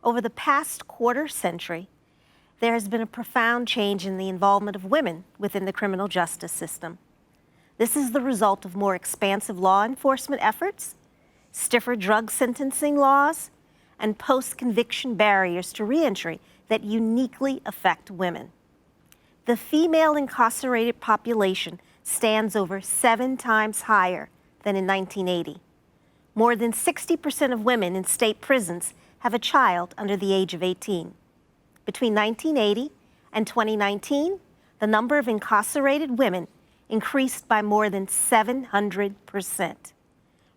Over the past quarter century, there has been a profound change in the involvement of women within the criminal justice system. This is the result of more expansive law enforcement efforts, stiffer drug sentencing laws, and post-conviction barriers to reentry that uniquely affect women. The female incarcerated population stands over 7 times higher than in 1980. More than 60% of women in state prisons have a child under the age of 18. Between 1980 and 2019, the number of incarcerated women increased by more than 700%,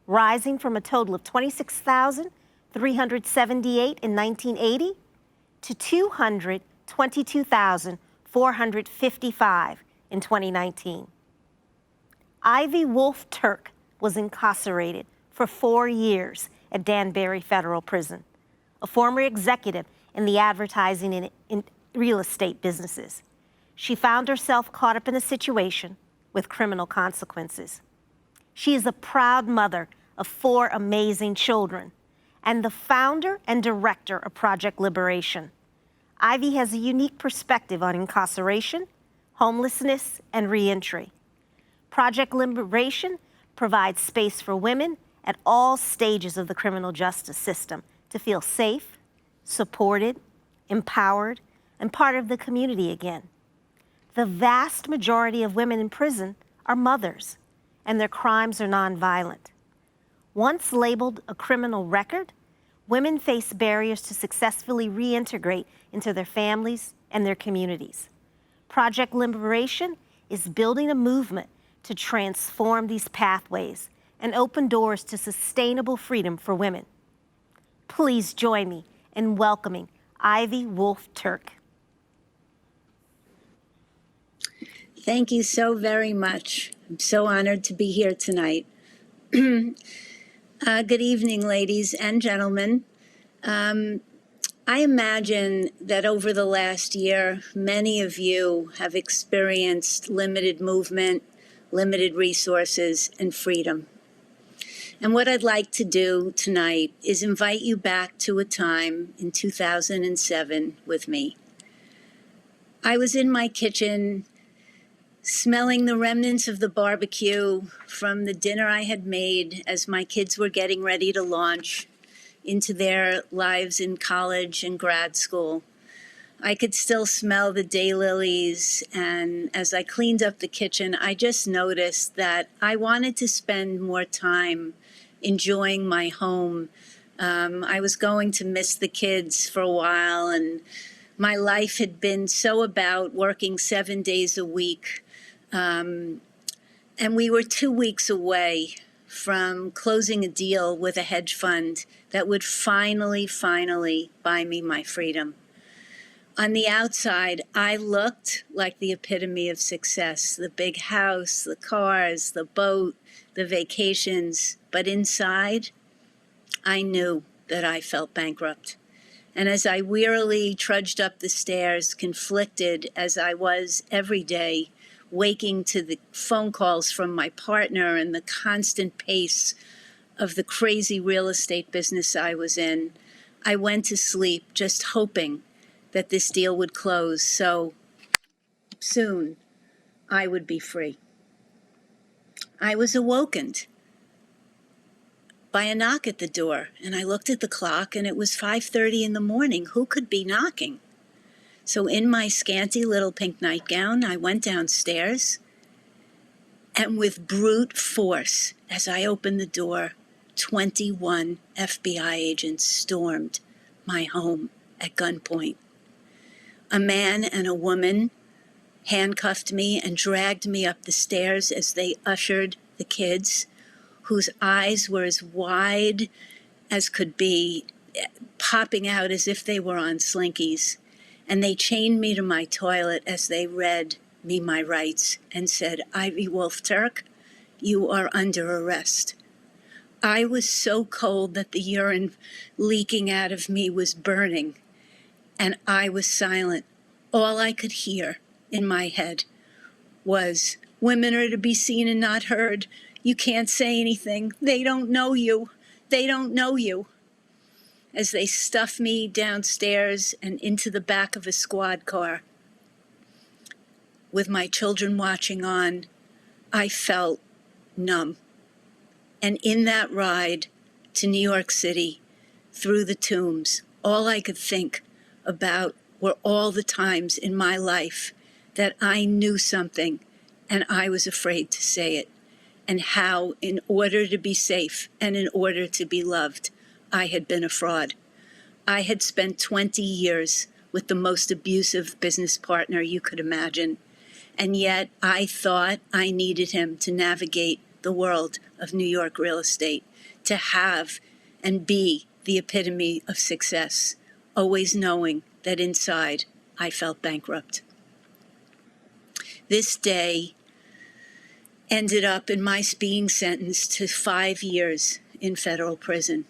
rising from a total of 26,378 in 1980 to 222,455 in 2019. Ivy Woolf Turk was incarcerated for 4 years at Danbury Federal Prison, a former executive in the advertising and in real estate businesses. She found herself caught up in a situation with criminal consequences. She is a proud mother of 4 amazing children and the founder and director of Project Liberation. Ivy has a unique perspective on incarceration, homelessness, and reentry. Project Liberation provides space for women at all stages of the criminal justice system to feel safe, supported, empowered, and part of the community again. The vast majority of women in prison are mothers, and their crimes are nonviolent. Once labeled a criminal record, women face barriers to successfully reintegrate into their families and their communities. Project Liberation is building a movement to transform these pathways and open doors to sustainable freedom for women. Please join me in welcoming Ivy Woolf Turk. Thank you so very much. I'm so honored to be here tonight. Good evening, ladies and gentlemen. I imagine that over the last year, many of you have experienced limited movement, limited resources, and freedom. And what I'd like to do tonight is invite you back to a time in 2007 with me. I was in my kitchen, smelling the remnants of the barbecue from the dinner I had made as my kids were getting ready to launch into their lives in college and grad school. I could still smell the daylilies, and as I cleaned up the kitchen, I just noticed that I wanted to spend more time enjoying my home. I was going to miss the kids for a while, and my life had been so about working 7 days a week. And we were 2 weeks away from closing a deal with a hedge fund that would finally buy me my freedom. On the outside, I looked like the epitome of success, the big house, the cars, the boat, the vacations. But inside, I knew that I felt bankrupt. And as I wearily trudged up the stairs, conflicted as I was every day, waking to the phone calls from my partner and the constant pace of the crazy real estate business I was in, I went to sleep just hoping that this deal would close so soon I would be free. I was awakened by a knock at the door, and I looked at the clock, and it was 5:30 in the morning. Who could be knocking? So in my scanty little pink nightgown, I went downstairs, and with brute force, as I opened the door, 21 FBI agents stormed my home at gunpoint. A man and a woman handcuffed me and dragged me up the stairs as they ushered the kids, whose eyes were as wide as could be, popping out as if they were on slinkies. And they chained me to my toilet as they read me my rights and said, "Ivy Woolf Turk, you are under arrest." I was so cold that the urine leaking out of me was burning, and I was silent. All I could hear in my head was, "Women are to be seen and not heard. You can't say anything. They don't know you. They don't know you." as they stuffed me downstairs and into the back of a squad car with my children watching on, I felt numb. And in that ride to New York City, through the tombs, all I could think about were all the times in my life that I knew something and I was afraid to say it, and how, in order to be safe and in order to be loved, I had been a fraud. I had spent 20 years with the most abusive business partner you could imagine, and yet I thought I needed him to navigate the world of New York real estate, to have and be the epitome of success, always knowing that inside I felt bankrupt. This day ended up in my being sentenced to 5 years in federal prison.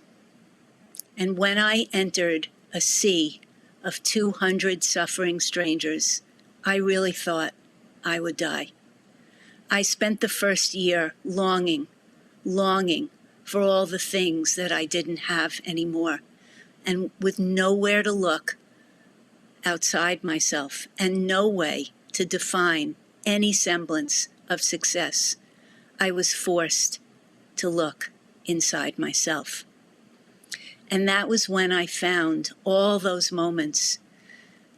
And when I entered a sea of 200 suffering strangers, I really thought I would die. I spent the first year longing for all the things that I didn't have anymore, and with nowhere to look outside myself and no way to define any semblance of success, I was forced to look inside myself. And that was when I found all those moments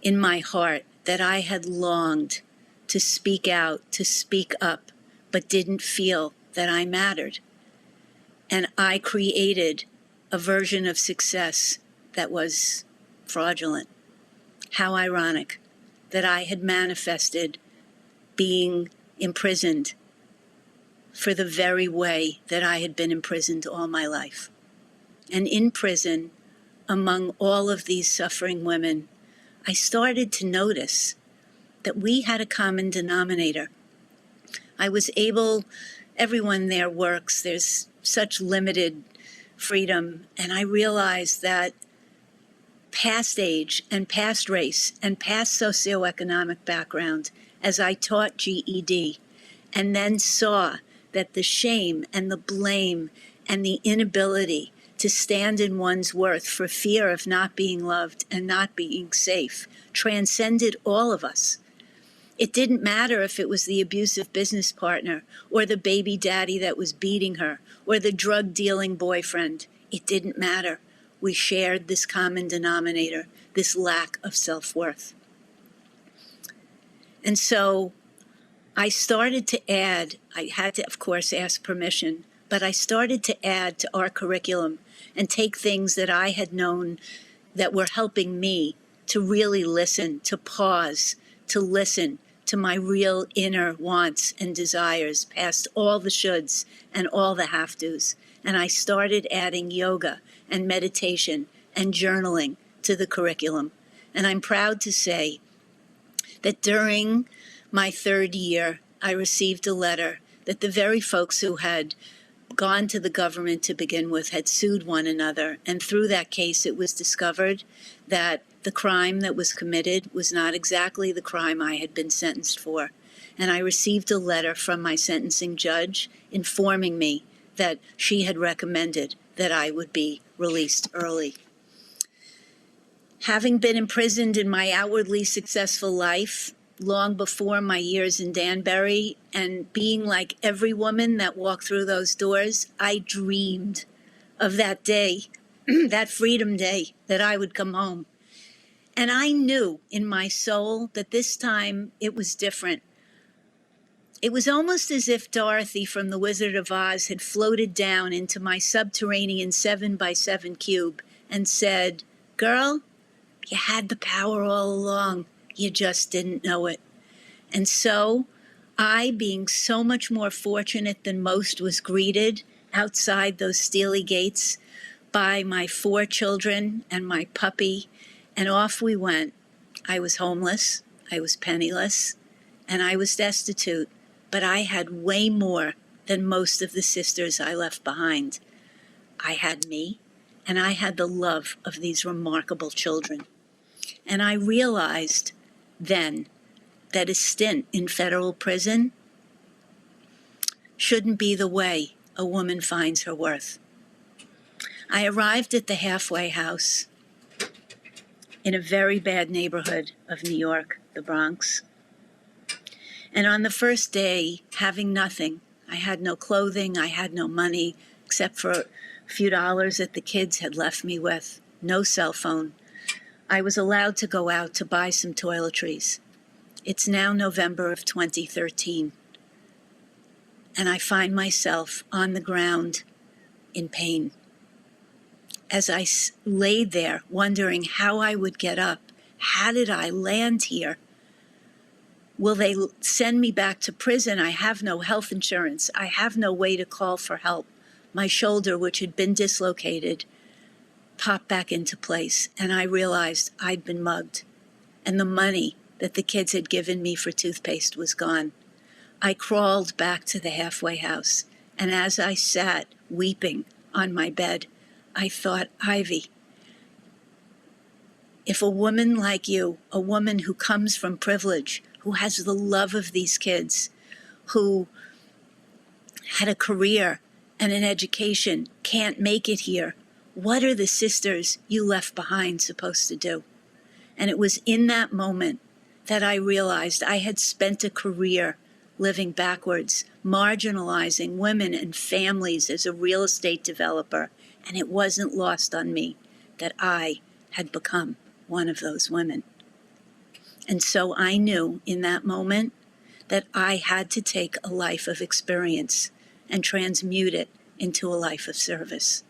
in my heart that I had longed to speak out, to speak up, but didn't feel that I mattered. And I created a version of success that was fraudulent. How ironic that I had manifested being imprisoned for the very way that I had been imprisoned all my life. And in prison, among all of these suffering women, I started to notice that we had a common denominator. I was able, everyone there works, there's such limited freedom, and I realized that past age and past race and past socioeconomic background, as I taught GED, and then saw that the shame and the blame and the inability to stand in one's worth for fear of not being loved and not being safe transcended all of us. It didn't matter if it was the abusive business partner or the baby daddy that was beating her or the drug-dealing boyfriend. It didn't matter. We shared this common denominator, this lack of self-worth. And so I started to add, I had to, of course, ask permission, but I started to add to our curriculum and take things that I had known that were helping me to really listen, to pause, to listen to my real inner wants and desires past all the shoulds and all the have-tos. And I started adding yoga and meditation and journaling to the curriculum. And I'm proud to say that during my third year, I received a letter that the very folks who had gone to the government to begin with had sued one another. And through that case, it was discovered that the crime that was committed was not exactly the crime I had been sentenced for. And I received a letter from my sentencing judge informing me that she had recommended that I would be released early. Having been imprisoned in my outwardly successful life, long before my years in Danbury, and being like every woman that walked through those doors, I dreamed of that day, that freedom day, that I would come home. And I knew in my soul that this time it was different. It was almost as if Dorothy from The Wizard of Oz had floated down into my subterranean 7x7 cube and said, "Girl, you had the power all along. You just didn't know it." And so I, being so much more fortunate than most, was greeted outside those steely gates by my 4 children and my puppy, and off we went. I was homeless, I was penniless, and I was destitute, but I had way more than most of the sisters I left behind. I had me, and I had the love of these remarkable children. And I realized then that a stint in federal prison shouldn't be the way a woman finds her worth. I arrived at the halfway house in a very bad neighborhood of New York, the Bronx. And on the first day, having nothing, I had no clothing, I had no money, except for a few dollars that the kids had left me with, no cell phone. I was allowed to go out to buy some toiletries. It's now November of 2013, and I find myself on the ground in pain. As I laid there, wondering how I would get up, how did I land here? Will they send me back to prison? I have no health insurance. I have no way to call for help. My shoulder, which had been dislocated, popped back into place, and I realized I'd been mugged, and the money that the kids had given me for toothpaste was gone. I crawled back to the halfway house, and as I sat weeping on my bed, I thought, Ivy, if a woman like you, a woman who comes from privilege, who has the love of these kids, who had a career and an education, can't make it here, what are the sisters you left behind supposed to do? And it was in that moment that I realized I had spent a career living backwards, marginalizing women and families as a real estate developer, and it wasn't lost on me that I had become one of those women. And so I knew in that moment that I had to take a life of experience and transmute it into a life of service.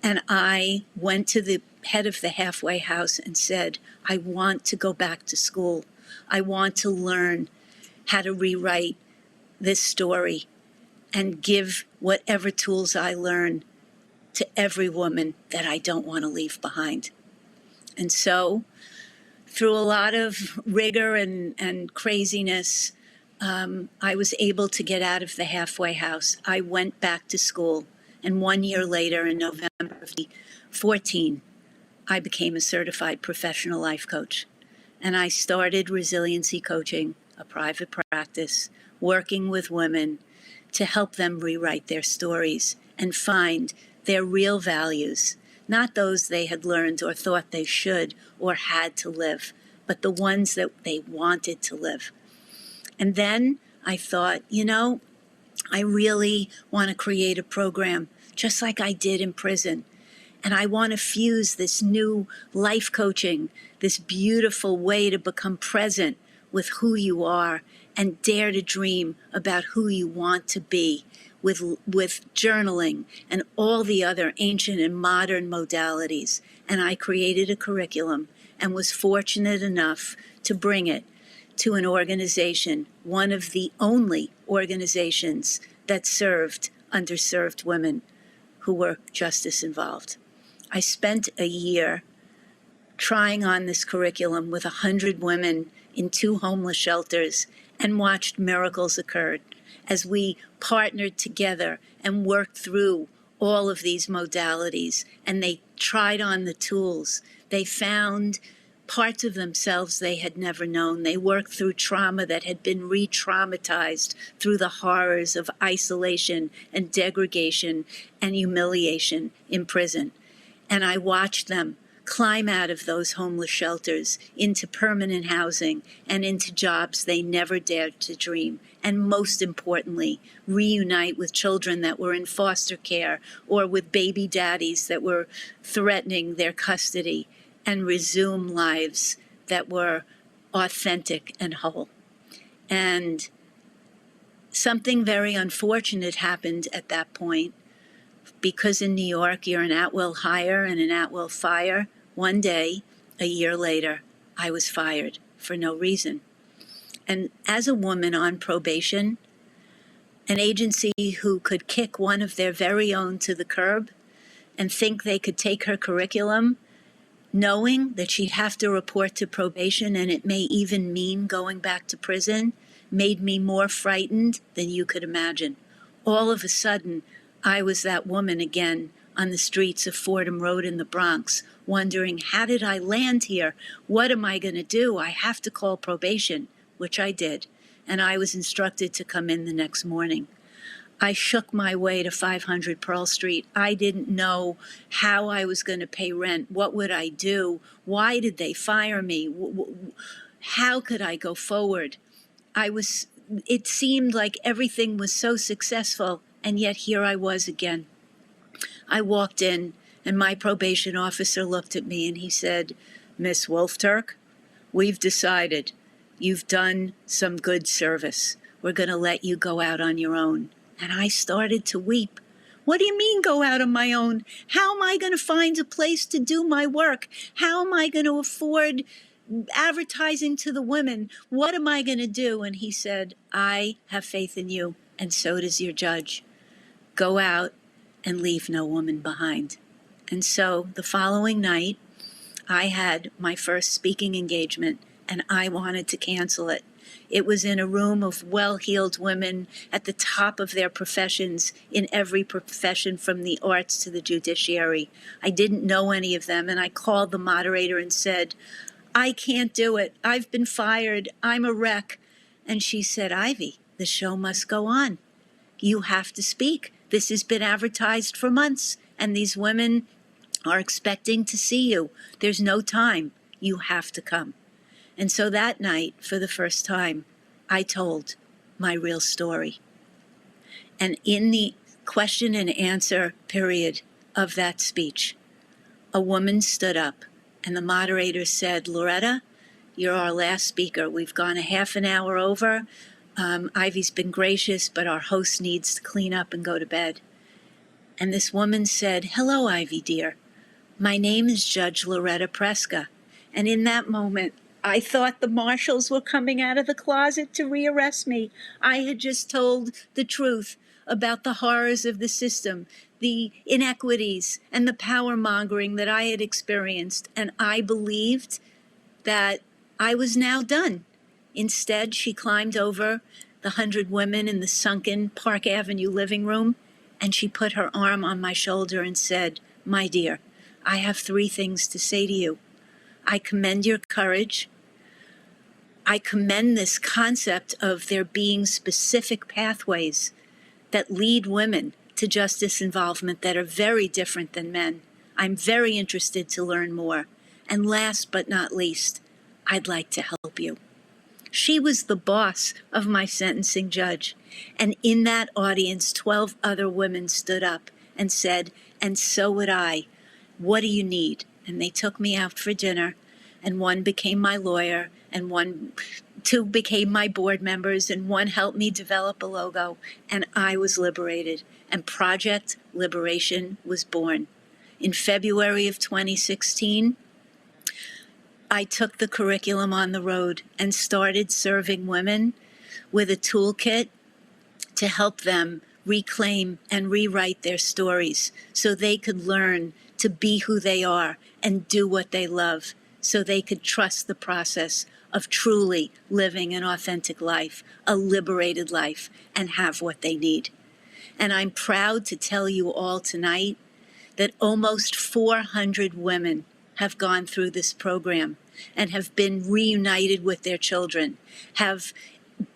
And I went to the head of the halfway house and said, I want to go back to school. I want to learn how to rewrite this story and give whatever tools I learn to every woman that I don't want to leave behind. And so, through a lot of rigor and craziness, I was able to get out of the halfway house. I went back to school, and 1 year later, in November of 2014, I became a certified professional life coach. And I started resiliency coaching, a private practice, working with women to help them rewrite their stories and find their real values, not those they had learned or thought they should or had to live, but the ones that they wanted to live. And then I thought, I really want to create a program just like I did in prison. And I want to fuse this new life coaching, this beautiful way to become present with who you are and dare to dream about who you want to be with journaling and all the other ancient and modern modalities. And I created a curriculum and was fortunate enough to bring it to an organization, one of the only organizations that served underserved women who were justice involved. I spent a year trying on this curriculum with 100 women in 2 homeless shelters and watched miracles occur as we partnered together and worked through all of these modalities, and they tried on the tools. They found parts of themselves they had never known. They worked through trauma that had been re-traumatized through the horrors of isolation and degradation and humiliation in prison. And I watched them climb out of those homeless shelters into permanent housing and into jobs they never dared to dream. And most importantly, reunite with children that were in foster care or with baby daddies that were threatening their custody and resume lives that were authentic and whole. And something very unfortunate happened at that point. Because in New York, you're an at-will hire and an at-will fire. One day, a year later, I was fired for no reason. And as a woman on probation, an agency who could kick one of their very own to the curb and think they could take her curriculum, knowing that she'd have to report to probation and it may even mean going back to prison, made me more frightened than you could imagine. All of a sudden, I was that woman again on the streets of Fordham Road in the Bronx, wondering, how did I land here? What am I going to do? I have to call probation, which I did, and I was instructed to come in the next morning. I shook my way to 500 Pearl Street. I didn't know how I was going to pay rent. What would I do? Why did they fire me? How could I go forward? It seemed like everything was so successful, and yet here I was again. I walked in, and my probation officer looked at me and he said, "Miss Woolf, Turk, we've decided you've done some good service. We're going to let you go out on your own." And I started to weep. What do you mean go out on my own? How am I going to find a place to do my work? How am I going to afford advertising to the women? What am I going to do? And he said, "I have faith in you, and so does your judge. Go out and leave no woman behind." And so the following night, I had my first speaking engagement, and I wanted to cancel it. It was in a room of well-heeled women at the top of their professions, in every profession from the arts to the judiciary. I didn't know any of them, and I called the moderator and said, "I can't do it. I've been fired. I'm a wreck." And she said, "Ivy, the show must go on. You have to speak. This has been advertised for months, and these women are expecting to see you. There's no time. You have to come." And so that night, for the first time, I told my real story. And in the question and answer period of that speech, a woman stood up, and the moderator said, "Loretta, you're our last speaker. We've gone a half an hour over. Ivy's been gracious, but our host needs to clean up and go to bed." And this woman said, "Hello, Ivy, dear. My name is Judge Loretta Preska." And in that moment, I thought the marshals were coming out of the closet to rearrest me. I had just told the truth about the horrors of the system, the inequities, and the power mongering that I had experienced. And I believed that I was now done. Instead, she climbed over the 100 women in the sunken Park Avenue living room, and she put her arm on my shoulder and said, "My dear, I have 3 things to say to you. I commend your courage. I commend this concept of there being specific pathways that lead women to justice involvement that are very different than men. I'm very interested to learn more. And last but not least, I'd like to help you." She was the boss of my sentencing judge. And in that audience, 12 other women stood up and said, "And so would I. What do you need?" And they took me out for dinner, and one became my lawyer, and two became my board members, and one helped me develop a logo, and I was liberated, and Project Liberation was born. In February of 2016, I took the curriculum on the road and started serving women with a toolkit to help them reclaim and rewrite their stories so they could learn to be who they are and do what they love, so they could trust the process of truly living an authentic life, a liberated life, and have what they need. And I'm proud to tell you all tonight that almost 400 women have gone through this program and have been reunited with their children, have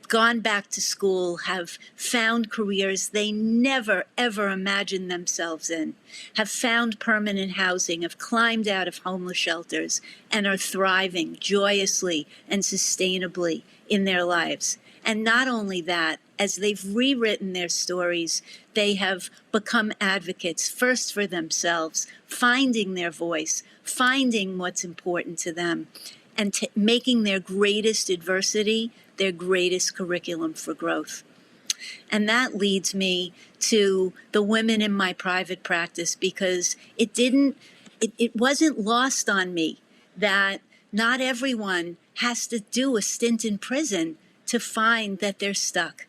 gone back to school, have found careers they never, ever imagined themselves in, have found permanent housing, have climbed out of homeless shelters, and are thriving joyously and sustainably in their lives. And not only that, as they've rewritten their stories, they have become advocates first for themselves, finding their voice, finding what's important to them, and making their greatest adversity their greatest curriculum for growth. And that leads me to the women in my private practice, because it wasn't lost on me that not everyone has to do a stint in prison to find that they're stuck.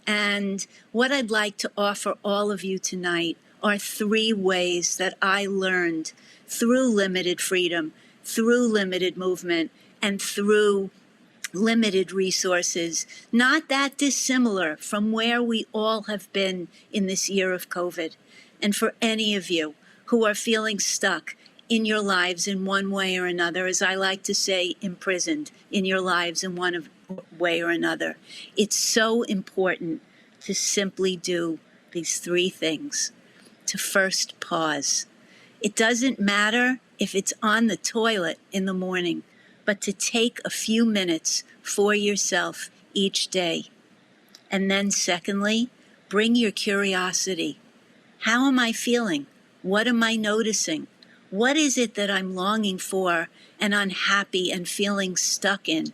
And what I'd like to offer all of you tonight are 3 ways that I learned through limited freedom, through limited movement, and through limited resources, not that dissimilar from where we all have been in this year of COVID. And for any of you who are feeling stuck in your lives in one way or another, as I like to say, imprisoned in your lives in one way or another, it's so important to simply do these three things. To first pause. It doesn't matter if it's on the toilet in the morning, but to take a few minutes for yourself each day. And then secondly, bring your curiosity. How am I feeling? What am I noticing? What is it that I'm longing for and unhappy and feeling stuck in?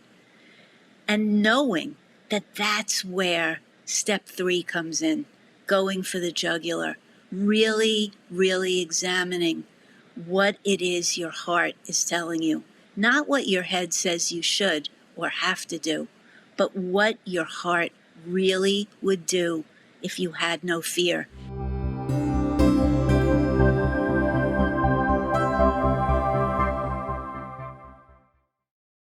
And knowing that that's where step 3 comes in, going for the jugular, really, really examining what it is your heart is telling you, not what your head says you should or have to do, but what your heart really would do if you had no fear.